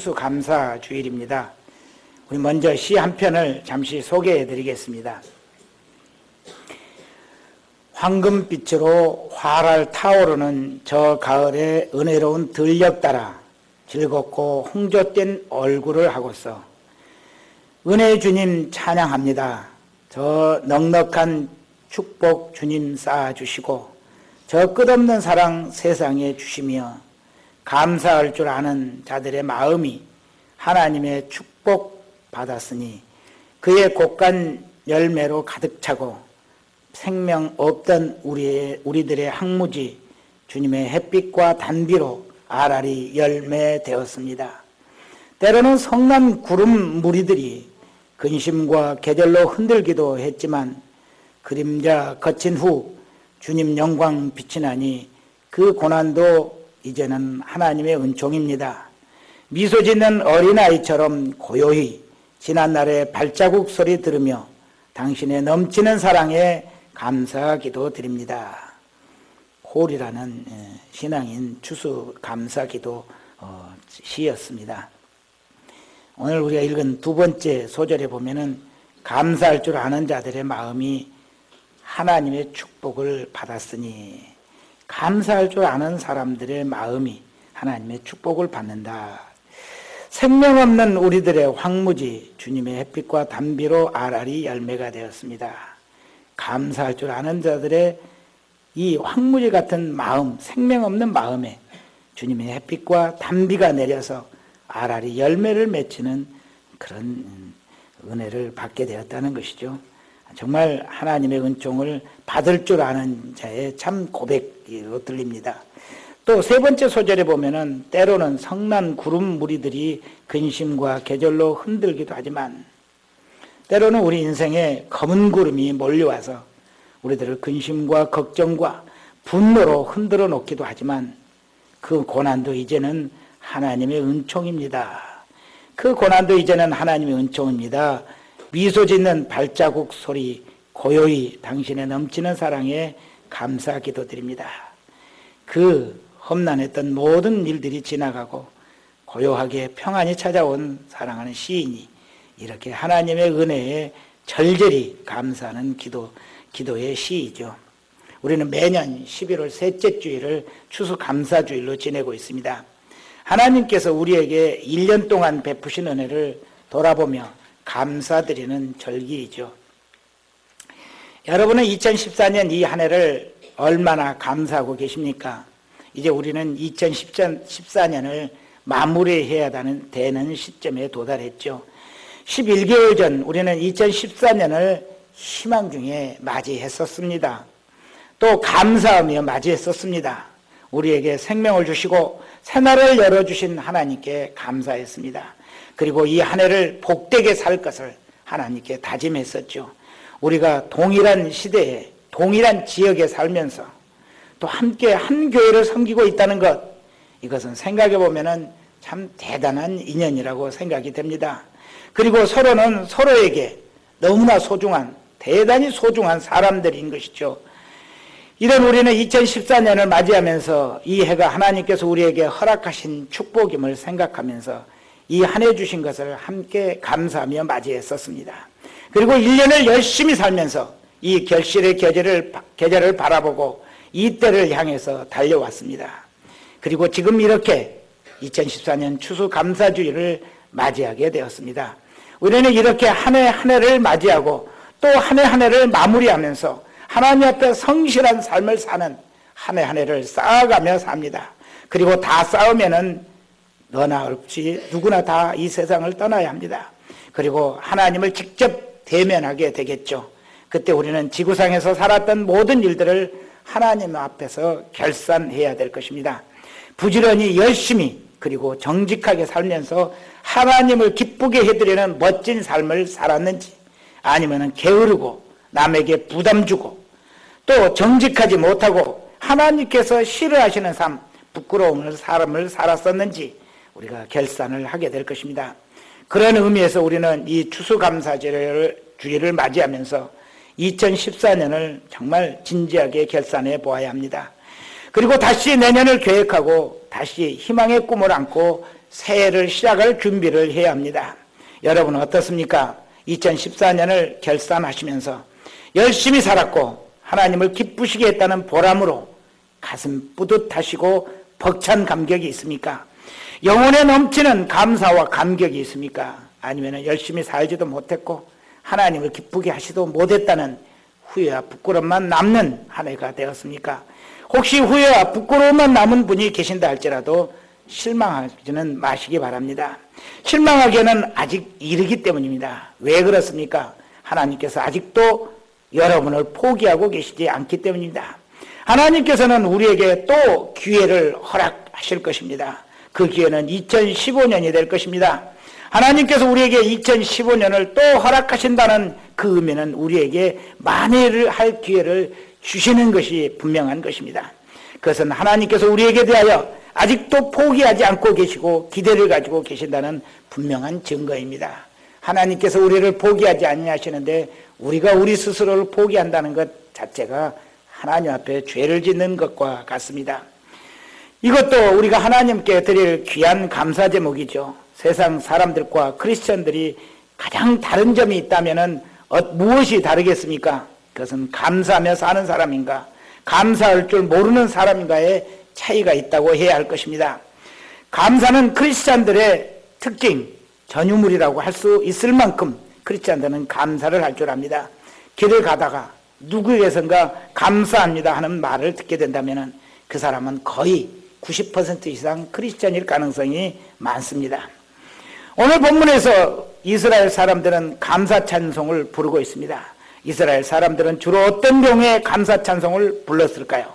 추수감사 주일입니다. 우리 먼저 시 한 편을 잠시 소개해 드리겠습니다. 황금빛으로 활활 타오르는 저 가을의 은혜로운 들녘 따라 즐겁고 홍조된 얼굴을 하고서 은혜 주님 찬양합니다. 저 넉넉한 축복 주님 쌓아주시고 저 끝없는 사랑 세상에 주시며 감사할 줄 아는 자들의 마음이 하나님의 축복 받았으니 그의 곡간 열매로 가득 차고 생명 없던 우리들의 항무지 주님의 햇빛과 단비로 알알이 열매되었습니다. 때로는 성난 구름 무리들이 근심과 계절로 흔들기도 했지만 그림자 거친 후 주님 영광 빛이 나니 그 고난도 이제는 하나님의 은총입니다. 미소 짓는 어린아이처럼 고요히 지난날의 발자국 소리 들으며 당신의 넘치는 사랑에 감사기도 드립니다. 홀이라는 신앙인 추수 감사기도 시였습니다. 오늘 우리가 읽은 두 번째 소절에 보면은 감사할 줄 아는 자들의 마음이 하나님의 축복을 받았으니 감사할 줄 아는 사람들의 마음이 하나님의 축복을 받는다. 생명 없는 우리들의 황무지 주님의 햇빛과 단비로 알알이 열매가 되었습니다. 감사할 줄 아는 자들의 이 황무지 같은 마음, 생명 없는 마음에 주님의 햇빛과 단비가 내려서 알알이 열매를 맺히는 그런 은혜를 받게 되었다는 것이죠. 정말 하나님의 은총을 받을 줄 아는 자의 참 고백으로 들립니다. 또 세 번째 소절에 보면은 때로는 성난 구름 무리들이 근심과 계절로 흔들기도 하지만 때로는 우리 인생에 검은 구름이 몰려와서 우리들을 근심과 걱정과 분노로 흔들어 놓기도 하지만 그 고난도 이제는 하나님의 은총입니다. 그 고난도 이제는 하나님의 은총입니다. 미소 짓는 발자국 소리 고요히 당신의 넘치는 사랑에 감사 기도드립니다. 그 험난했던 모든 일들이 지나가고 고요하게 평안히 찾아온 사랑하는 시인이 이렇게 하나님의 은혜에 절절히 감사하는 기도의 시이죠. 우리는 매년 11월 셋째 주일을 추수감사주일로 지내고 있습니다. 하나님께서 우리에게 1년 동안 베푸신 은혜를 돌아보며 감사드리는 절기이죠. 여러분은 2014년 이 한 해를 얼마나 감사하고 계십니까? 이제 우리는 2014년을 마무리해야 되는 시점에 도달했죠. 11개월 전 우리는 2014년을 희망 중에 맞이했었습니다. 또 감사하며 맞이했었습니다. 우리에게 생명을 주시고 새날을 열어주신 하나님께 감사했습니다. 그리고 이 한 해를 복되게 살 것을 하나님께 다짐했었죠. 우리가 동일한 시대에 동일한 지역에 살면서 또 함께 한 교회를 섬기고 있다는 것, 이것은 생각해 보면은 참 대단한 인연이라고 생각이 됩니다. 그리고 서로는 서로에게 너무나 소중한, 대단히 소중한 사람들인 것이죠. 이런 우리는 2014년을 맞이하면서 이 해가 하나님께서 우리에게 허락하신 축복임을 생각하면서 이 한 해 주신 것을 함께 감사하며 맞이했었습니다. 그리고 1년을 열심히 살면서 이 결실의 계절을 바라보고 이 때를 향해서 달려왔습니다. 그리고 지금 이렇게 2014년 추수감사주일을 맞이하게 되었습니다. 우리는 이렇게 한 해 한 해를 맞이하고 또 한 해 한 해를 마무리하면서 하나님 앞에 성실한 삶을 사는 한 해 한 해를 쌓아가며 삽니다. 그리고 다 쌓으면은 너나 없이 누구나 다 이 세상을 떠나야 합니다. 그리고 하나님을 직접 대면하게 되겠죠. 그때 우리는 지구상에서 살았던 모든 일들을 하나님 앞에서 결산해야 될 것입니다. 부지런히 열심히 그리고 정직하게 살면서 하나님을 기쁘게 해드리는 멋진 삶을 살았는지, 아니면 게으르고 남에게 부담 주고 또 정직하지 못하고 하나님께서 싫어하시는 삶, 부끄러운 삶을 살았었는지 우리가 결산을 하게 될 것입니다. 그런 의미에서 우리는 이 추수감사주일을 맞이하면서 2014년을 정말 진지하게 결산해 보아야 합니다. 그리고 다시 내년을 계획하고 다시 희망의 꿈을 안고 새해를 시작할 준비를 해야 합니다. 여러분은 어떻습니까? 2014년을 결산하시면서 열심히 살았고 하나님을 기쁘시게 했다는 보람으로 가슴 뿌듯하시고 벅찬 감격이 있습니까? 영혼에 넘치는 감사와 감격이 있습니까? 아니면 열심히 살지도 못했고 하나님을 기쁘게 하지도 못했다는 후회와 부끄러움만 남는 한 해가 되었습니까? 혹시 후회와 부끄러움만 남은 분이 계신다 할지라도 실망하지는 마시기 바랍니다. 실망하기에는 아직 이르기 때문입니다. 왜 그렇습니까? 하나님께서 아직도 여러분을 포기하고 계시지 않기 때문입니다. 하나님께서는 우리에게 또 기회를 허락하실 것입니다. 그 기회는 2015년이 될 것입니다. 하나님께서 우리에게 2015년을 또 허락하신다는 그 의미는 우리에게 만회를 할 기회를 주시는 것이 분명한 것입니다. 그것은 하나님께서 우리에게 대하여 아직도 포기하지 않고 계시고 기대를 가지고 계신다는 분명한 증거입니다. 하나님께서 우리를 포기하지 아니하시는데 우리가 우리 스스로를 포기한다는 것 자체가 하나님 앞에 죄를 짓는 것과 같습니다. 이것도 우리가 하나님께 드릴 귀한 감사 제목이죠. 세상 사람들과 크리스천들이 가장 다른 점이 있다면 무엇이 다르겠습니까? 그것은 감사하며 사는 사람인가, 감사할 줄 모르는 사람인가의 차이가 있다고 해야 할 것입니다. 감사는 크리스찬들의 특징, 전유물이라고 할 수 있을 만큼 크리스찬들은 감사를 할 줄 압니다. 길을 가다가 누구에게선가 감사합니다 하는 말을 듣게 된다면 그 사람은 거의 90% 이상 크리스찬일 가능성이 많습니다. 오늘 본문에서 이스라엘 사람들은 감사 찬송을 부르고 있습니다. 이스라엘 사람들은 주로 어떤 경우에 감사 찬송을 불렀을까요?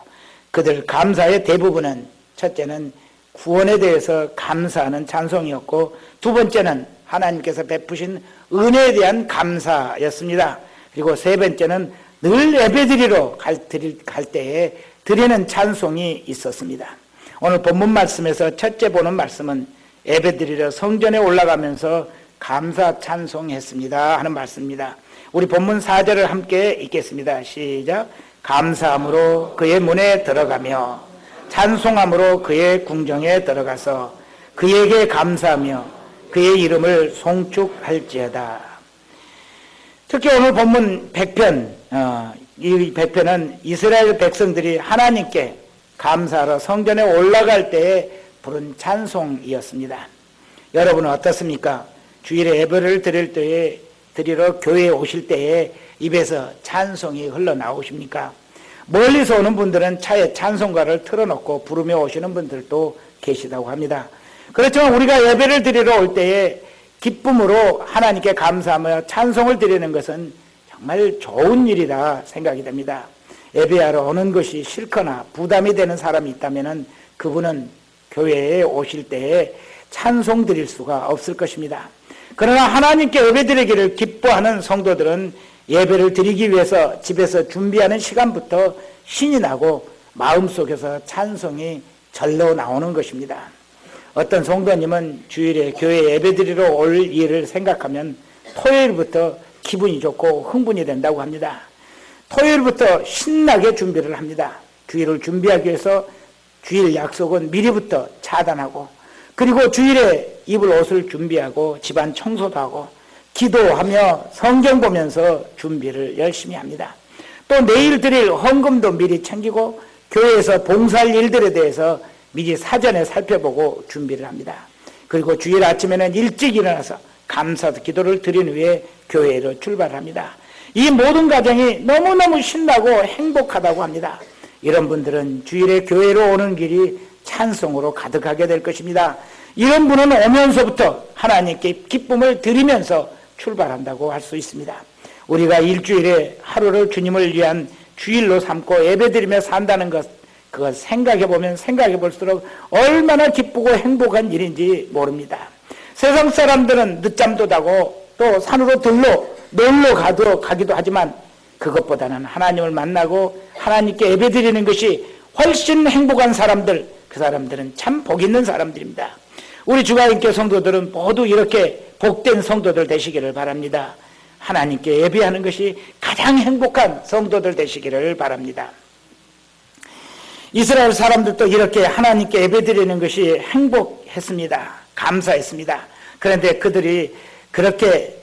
그들 감사의 대부분은 첫째는 구원에 대해서 감사하는 찬송이었고 두 번째는 하나님께서 베푸신 은혜에 대한 감사였습니다. 그리고 세 번째는 늘 예배드리러 갈 때에 드리는 찬송이 있었습니다. 오늘 본문 말씀에서 첫째 보는 말씀은 예배드리러 성전에 올라가면서 감사 찬송했습니다 하는 말씀입니다. 우리 본문 4절을 함께 읽겠습니다. 시작. 감사함으로 그의 문에 들어가며 찬송함으로 그의 궁정에 들어가서 그에게 감사하며 그의 이름을 송축할지어다. 특히 오늘 본문 100편, 이 100편은 이스라엘 백성들이 하나님께 감사하러 성전에 올라갈 때에 부른 찬송이었습니다. 여러분은 어떻습니까? 주일에 예배를 드리러 교회에 오실 때에 입에서 찬송이 흘러나오십니까? 멀리서 오는 분들은 차에 찬송가를 틀어놓고 부르며 오시는 분들도 계시다고 합니다. 그렇지만 우리가 예배를 드리러 올 때에 기쁨으로 하나님께 감사하며 찬송을 드리는 것은 정말 좋은 일이라 생각이 됩니다. 예배하러 오는 것이 싫거나 부담이 되는 사람이 있다면 그분은 교회에 오실 때에 찬송 드릴 수가 없을 것입니다. 그러나 하나님께 예배드리기를 기뻐하는 성도들은 예배를 드리기 위해서 집에서 준비하는 시간부터 신이 나고 마음속에서 찬송이 절로 나오는 것입니다. 어떤 성도님은 주일에 교회 예배드리러 올 일을 생각하면 토요일부터 기분이 좋고 흥분이 된다고 합니다. 토요일부터 신나게 준비를 합니다. 주일을 준비하기 위해서 주일 약속은 미리부터 차단하고 그리고 주일에 입을 옷을 준비하고 집안 청소도 하고 기도하며 성경 보면서 준비를 열심히 합니다. 또 내일 드릴 헌금도 미리 챙기고 교회에서 봉사할 일들에 대해서 미리 사전에 살펴보고 준비를 합니다. 그리고 주일 아침에는 일찍 일어나서 감사 기도를 드린 후에 교회로 출발합니다. 이 모든 과정이 너무너무 신나고 행복하다고 합니다. 이런 분들은 주일에 교회로 오는 길이 찬송으로 가득하게 될 것입니다. 이런 분은 오면서부터 하나님께 기쁨을 드리면서 출발한다고 할 수 있습니다. 우리가 일주일에 하루를 주님을 위한 주일로 삼고 예배드리며 산다는 것, 그걸 생각해보면 생각해볼수록 얼마나 기쁘고 행복한 일인지 모릅니다. 세상 사람들은 늦잠도 자고 또 산으로 놀러 가기도 하지만 그것보다는 하나님을 만나고 하나님께 예배드리는 것이 훨씬 행복한 사람들, 그 사람들은 참 복 있는 사람들입니다. 우리 주가인교 성도들은 모두 이렇게 복된 성도들 되시기를 바랍니다. 하나님께 예배하는 것이 가장 행복한 성도들 되시기를 바랍니다. 이스라엘 사람들도 이렇게 하나님께 예배드리는 것이 행복했습니다. 감사했습니다. 그런데 그들이 그렇게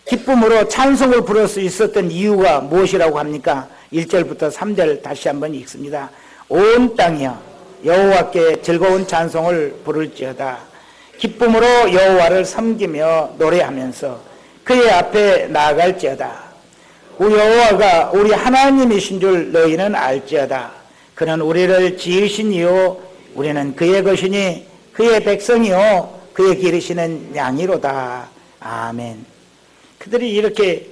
기쁨으로 찬송을 부를 수 있었던 이유가 무엇이라고 합니까? 1절부터 3절 다시 한번 읽습니다. 온 땅이여 여호와께 즐거운 찬송을 부를지어다. 기쁨으로 여호와를 섬기며 노래하면서 그의 앞에 나아갈지어다. 우리 여호와가 우리 하나님이신 줄 너희는 알지어다. 그는 우리를 지으신 이요 우리는 그의 것이니 그의 백성이요 그의 기르시는 양이로다. 아멘. 그들이 이렇게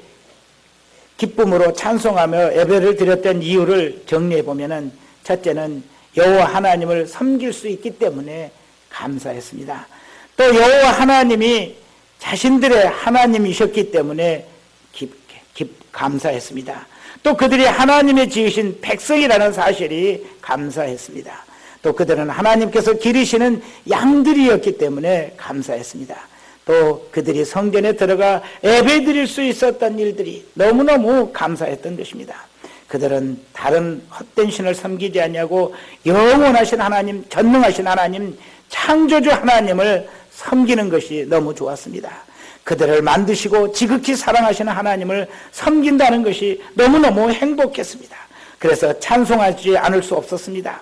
기쁨으로 찬송하며 예배를 드렸던 이유를 정리해 보면은 첫째는 여호와 하나님을 섬길 수 있기 때문에 감사했습니다. 또 여호와 하나님이 자신들의 하나님이셨기 때문에 감사했습니다. 또 그들이 하나님의 지으신 백성이라는 사실이 감사했습니다. 또 그들은 하나님께서 기르시는 양들이었기 때문에 감사했습니다. 또 그들이 성전에 들어가 예배 드릴 수 있었던 일들이 너무너무 감사했던 것입니다. 그들은 다른 헛된 신을 섬기지 아니하고 영원하신 하나님, 전능하신 하나님, 창조주 하나님을 섬기는 것이 너무 좋았습니다. 그들을 만드시고 지극히 사랑하시는 하나님을 섬긴다는 것이 너무너무 행복했습니다. 그래서 찬송하지 않을 수 없었습니다.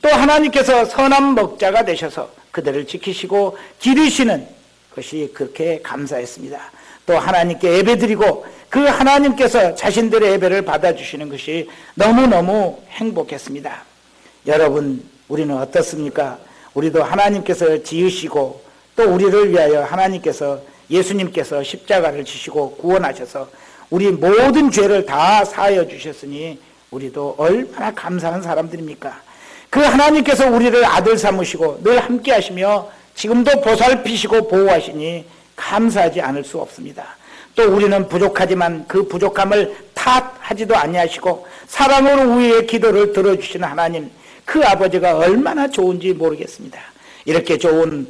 또 하나님께서 선한 먹자가 되셔서 그들을 지키시고 기르시는 것이 그렇게 감사했습니다. 또 하나님께 예배드리고 그 하나님께서 자신들의 예배를 받아주시는 것이 너무너무 행복했습니다. 여러분, 우리는 어떻습니까? 우리도 하나님께서 지으시고 또 우리를 위하여 하나님께서 예수님께서 십자가를 지시고 구원하셔서 우리 모든 죄를 다 사하여 주셨으니 우리도 얼마나 감사한 사람들입니까? 그 하나님께서 우리를 아들 삼으시고 늘 함께 하시며 지금도 보살피시고 보호하시니 감사하지 않을 수 없습니다. 또 우리는 부족하지만 그 부족함을 탓하지도 아니하시고 사랑으로 우리의 기도를 들어주시는 하나님, 그 아버지가 얼마나 좋은지 모르겠습니다. 이렇게 좋은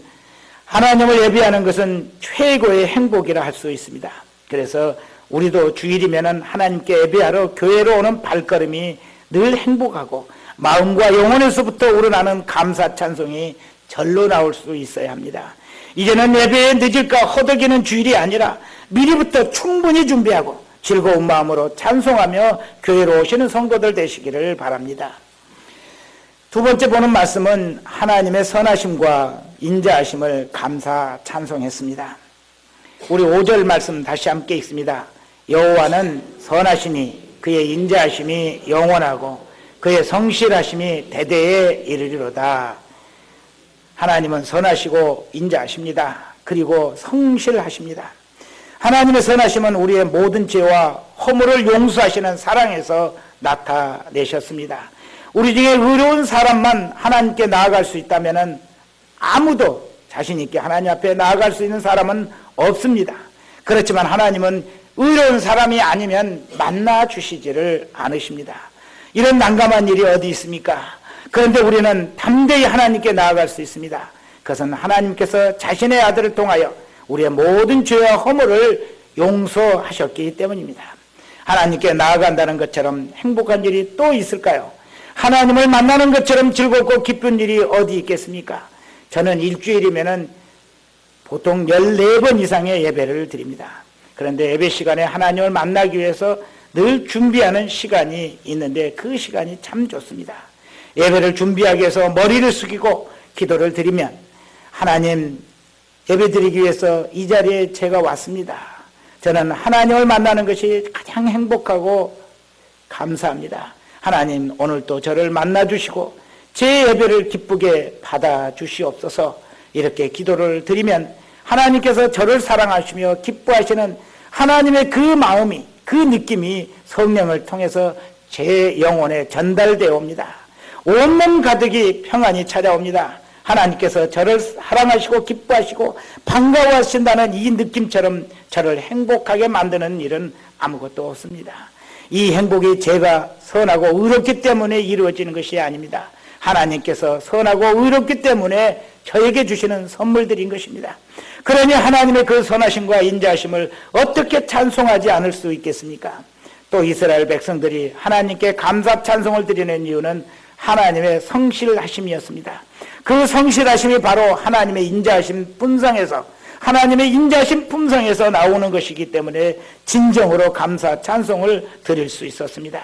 하나님을 예배하는 것은 최고의 행복이라 할 수 있습니다. 그래서 우리도 주일이면 하나님께 예배하러 교회로 오는 발걸음이 늘 행복하고 마음과 영혼에서부터 우러나는 감사 찬송이 절로 나올 수 있어야 합니다. 이제는 예배에 늦을까 허덕이는 주일이 아니라 미리부터 충분히 준비하고 즐거운 마음으로 찬송하며 교회로 오시는 성도들 되시기를 바랍니다. 두 번째 보는 말씀은 하나님의 선하심과 인자하심을 감사 찬송했습니다. 우리 5절 말씀 다시 함께 읽습니다. 여호와는 선하시니 그의 인자하심이 영원하고 그의 성실하심이 대대에 이르리로다. 하나님은 선하시고 인자하십니다. 그리고 성실하십니다. 하나님의 선하심은 우리의 모든 죄와 허물을 용서하시는 사랑에서 나타내셨습니다. 우리 중에 의로운 사람만 하나님께 나아갈 수 있다면 아무도 자신 있게 하나님 앞에 나아갈 수 있는 사람은 없습니다. 그렇지만 하나님은 의로운 사람이 아니면 만나 주시지를 않으십니다. 이런 난감한 일이 어디 있습니까? 그런데 우리는 담대히 하나님께 나아갈 수 있습니다. 그것은 하나님께서 자신의 아들을 통하여 우리의 모든 죄와 허물을 용서하셨기 때문입니다. 하나님께 나아간다는 것처럼 행복한 일이 또 있을까요? 하나님을 만나는 것처럼 즐겁고 기쁜 일이 어디 있겠습니까? 저는 일주일이면 보통 14번 이상의 예배를 드립니다. 그런데 예배 시간에 하나님을 만나기 위해서 늘 준비하는 시간이 있는데 그 시간이 참 좋습니다. 예배를 준비하기 위해서 머리를 숙이고 기도를 드리면 하나님, 예배 드리기 위해서 이 자리에 제가 왔습니다. 저는 하나님을 만나는 것이 가장 행복하고 감사합니다. 하나님, 오늘도 저를 만나주시고 제 예배를 기쁘게 받아주시옵소서. 이렇게 기도를 드리면 하나님께서 저를 사랑하시며 기뻐하시는 하나님의 그 마음이, 그 느낌이 성령을 통해서 제 영혼에 전달되어 옵니다. 온몸 가득이 평안이 찾아옵니다. 하나님께서 저를 사랑하시고 기뻐하시고 반가워하신다는 이 느낌처럼 저를 행복하게 만드는 일은 아무것도 없습니다. 이 행복이 제가 선하고 의롭기 때문에 이루어지는 것이 아닙니다. 하나님께서 선하고 의롭기 때문에 저에게 주시는 선물들인 것입니다. 그러니 하나님의 그 선하심과 인자하심을 어떻게 찬송하지 않을 수 있겠습니까? 또 이스라엘 백성들이 하나님께 감사 찬송을 드리는 이유는 하나님의 성실하심이었습니다. 그 성실하심이 바로 하나님의 인자하심 품성에서, 하나님의 인자하심 품성에서 나오는 것이기 때문에 진정으로 감사 찬송을 드릴 수 있었습니다.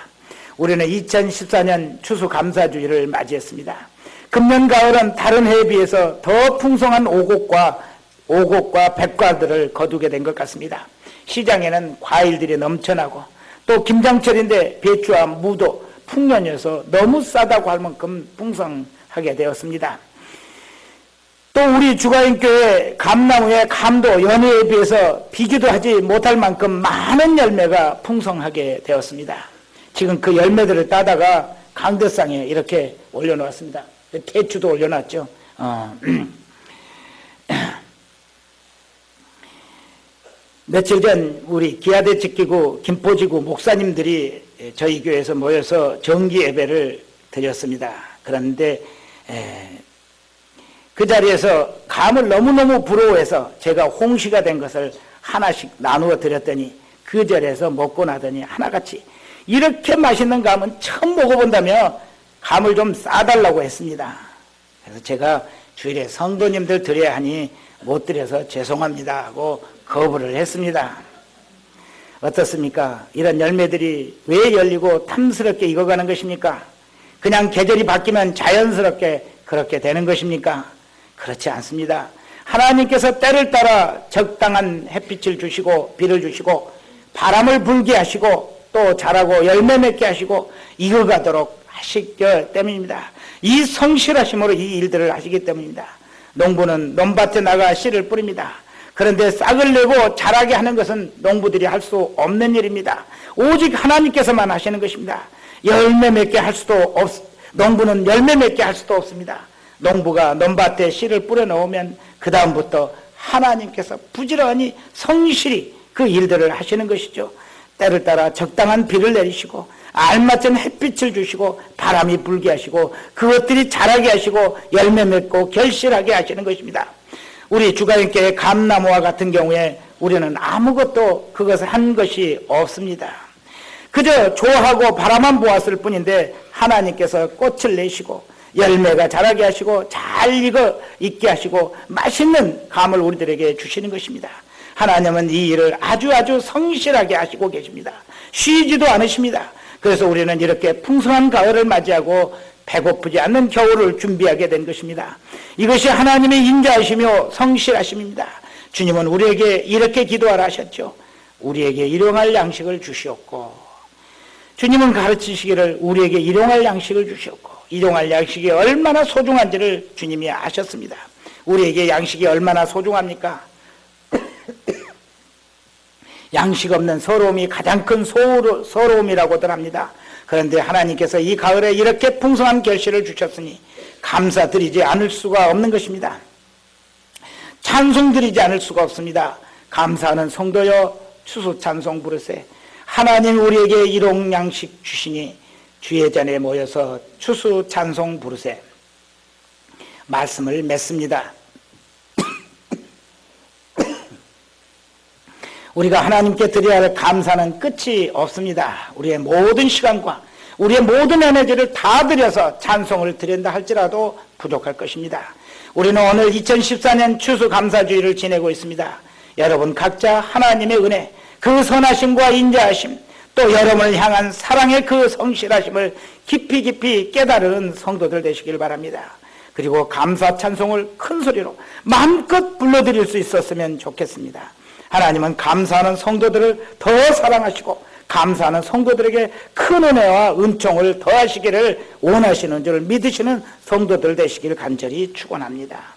우리는 2014년 추수감사주의를 맞이했습니다. 금년 가을은 다른 해에 비해서 더 풍성한 오곡과 백과들을 거두게 된 것 같습니다. 시장에는 과일들이 넘쳐나고 또 김장철인데 배추와 무도 풍년이어서 너무 싸다고 할 만큼 풍성하게 되었습니다. 또 우리 주가인교회 감나무의 감도 연해에 비해서 비교도 하지 못할 만큼 많은 열매가 풍성하게 되었습니다. 지금 그 열매들을 따다가 강대상에 이렇게 올려놓았습니다. 대추도 올려놨죠. 며칠 전 우리 기아대측기구 김포지구 목사님들이 저희 교회에서 모여서 정기 예배를 드렸습니다. 그런데 그 자리에서 감을 너무너무 부러워해서 제가 홍시가 된 것을 하나씩 나누어 드렸더니 그 자리에서 먹고 나더니 하나같이 이렇게 맛있는 감은 처음 먹어본다며 감을 좀 싸달라고 했습니다. 그래서 제가 주일에 성도님들 드려야 하니 못 드려서 죄송합니다 하고 거부를 했습니다. 어떻습니까? 이런 열매들이 왜 열리고 탐스럽게 익어가는 것입니까? 그냥 계절이 바뀌면 자연스럽게 그렇게 되는 것입니까? 그렇지 않습니다. 하나님께서 때를 따라 적당한 햇빛을 주시고 비를 주시고 바람을 불게 하시고 또 자라고 열매 맺게 하시고 익어가도록 하시기 때문입니다. 이 성실하심으로 이 일들을 하시기 때문입니다. 농부는 논밭에 나가 씨를 뿌립니다. 그런데 싹을 내고 자라게 하는 것은 농부들이 할 수 없는 일입니다. 오직 하나님께서만 하시는 것입니다. 열매 맺게 할 수도 농부는 열매 맺게 할 수도 없습니다. 농부가 논밭에 씨를 뿌려 놓으면 그 다음부터 하나님께서 부지런히 성실히 그 일들을 하시는 것이죠. 때를 따라 적당한 비를 내리시고 알맞은 햇빛을 주시고 바람이 불게 하시고 그것들이 자라게 하시고 열매 맺고 결실하게 하시는 것입니다. 우리 주가인교회 감나무와 같은 경우에 우리는 아무것도 그것을 한 것이 없습니다. 그저 좋아하고 바라만 보았을 뿐인데 하나님께서 꽃을 내시고 열매가 자라게 하시고 잘 익게 하시고 맛있는 감을 우리들에게 주시는 것입니다. 하나님은 이 일을 아주 성실하게 하시고 계십니다. 쉬지도 않으십니다. 그래서 우리는 이렇게 풍성한 가을을 맞이하고 배고프지 않는 겨울을 준비하게 된 것입니다. 이것이 하나님의 인자하시며 성실하심입니다. 주님은 우리에게 이렇게 기도하라 하셨죠. 우리에게 일용할 양식을 주시옵고, 주님은 가르치시기를 우리에게 일용할 양식을 주시옵고, 일용할 양식이 얼마나 소중한지를 주님이 아셨습니다. 우리에게 양식이 얼마나 소중합니까? 양식 없는 서러움이 가장 큰 서러움이라고들 합니다. 그런데 하나님께서 이 가을에 이렇게 풍성한 결실을 주셨으니 감사드리지 않을 수가 없는 것입니다. 찬송드리지 않을 수가 없습니다. 감사하는 성도여 추수 찬송 부르세. 하나님 우리에게 일용 양식 주시니 주의 전에 모여서 추수 찬송 부르세. 말씀을 맺습니다. 우리가 하나님께 드려야 할 감사는 끝이 없습니다. 우리의 모든 시간과 우리의 모든 에너지를 다 들여서 찬송을 드린다 할지라도 부족할 것입니다. 우리는 오늘 2014년 추수감사주의를 지내고 있습니다. 여러분 각자 하나님의 은혜, 그 선하심과 인자하심, 또 여러분을 향한 사랑의 그 성실하심을 깊이 깨달은 성도들 되시길 바랍니다. 그리고 감사 찬송을 큰 소리로 마음껏 불러드릴 수 있었으면 좋겠습니다. 하나님은 감사하는 성도들을 더 사랑하시고 감사하는 성도들에게 큰 은혜와 은총을 더하시기를 원하시는 줄 믿으시는 성도들 되시기를 간절히 축원합니다.